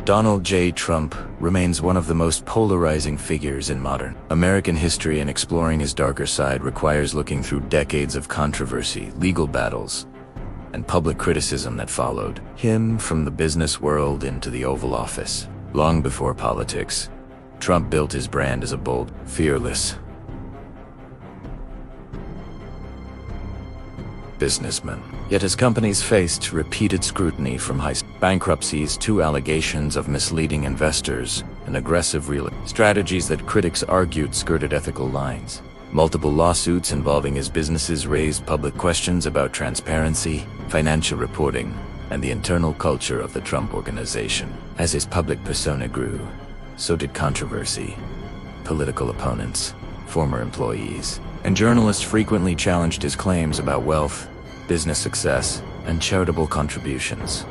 Donald J. Trump remains one of the most polarizing figures in modern American history, and exploring his darker side requires looking through decades of controversy, legal battles, and public criticism that followed him from the business world into the Oval Office. Long before politics, Trump built his brand as a bold, fearless businessman. Yet his companies faced repeated scrutiny, from high bankruptcies to allegations of misleading investors and aggressive real strategies that critics argued skirted ethical lines. Multiple lawsuits involving his businesses raised public questions about transparency, financial reporting, and the internal culture of the Trump Organization. As his public persona grew, so did controversy. Political opponents, former employees, and journalists frequently challenged his claims about wealth, business success, and charitable contributions,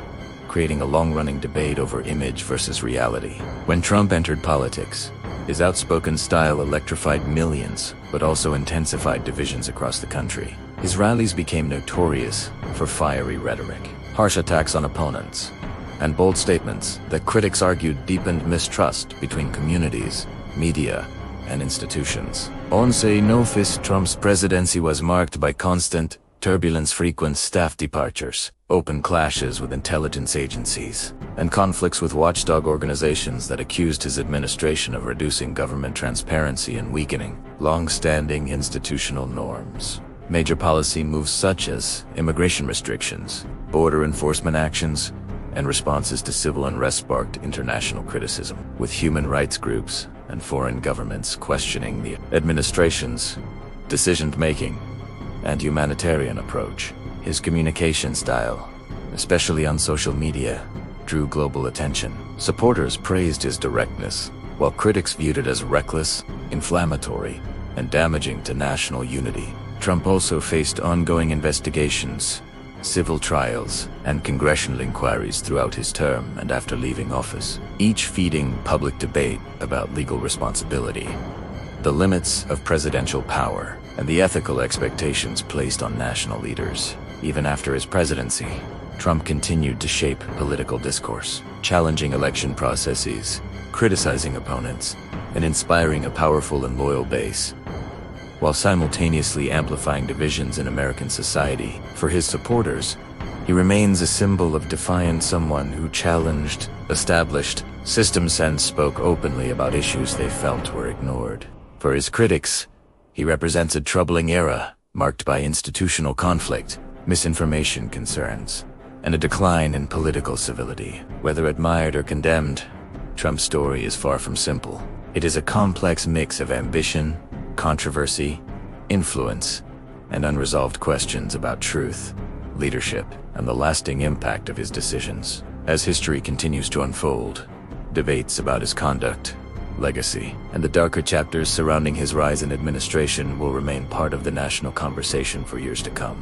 creating a long-running debate over image versus reality. When Trump entered politics, his outspoken style electrified millions, but also intensified divisions across the country. His rallies became notorious for fiery rhetoric, harsh attacks on opponents, and bold statements that critics argued deepened mistrust between communities, media, and institutions. On say no fist, Trump's presidency was marked by constant turbulence, frequent staff departures, open clashes with intelligence agencies, and conflicts with watchdog organizations that accused his administration of reducing government transparency and weakening long-standing institutional norms. Major policy moves such as immigration restrictions, border enforcement actions, and responses to civil unrest sparked international criticism, with human rights groups and foreign governments questioning the administration's decision-making and humanitarian approach. His communication style, especially on social media, drew global attention. Supporters praised his directness, while critics viewed it as reckless, inflammatory, and damaging to national unity. Trump also faced ongoing investigations, civil trials, and congressional inquiries throughout his term and after leaving office, each feeding public debate about legal responsibility, the limits of presidential power, and the ethical expectations placed on national leaders. Even after his presidency, Trump continued to shape political discourse, challenging election processes, criticizing opponents, and inspiring a powerful and loyal base, while simultaneously amplifying divisions in American society. For his supporters, he remains a symbol of defiance, someone who challenged established systems and spoke openly about issues they felt were ignored. For his critics, he represents a troubling era marked by institutional conflict, misinformation concerns, and a decline in political civility. Whether admired or condemned, Trump's story is far from simple. It is a complex mix of ambition, controversy, influence, and unresolved questions about truth, leadership, and the lasting impact of his decisions. As history continues to unfold, debates about his conduct, legacy, and the darker chapters surrounding his rise in administration will remain part of the national conversation for years to come.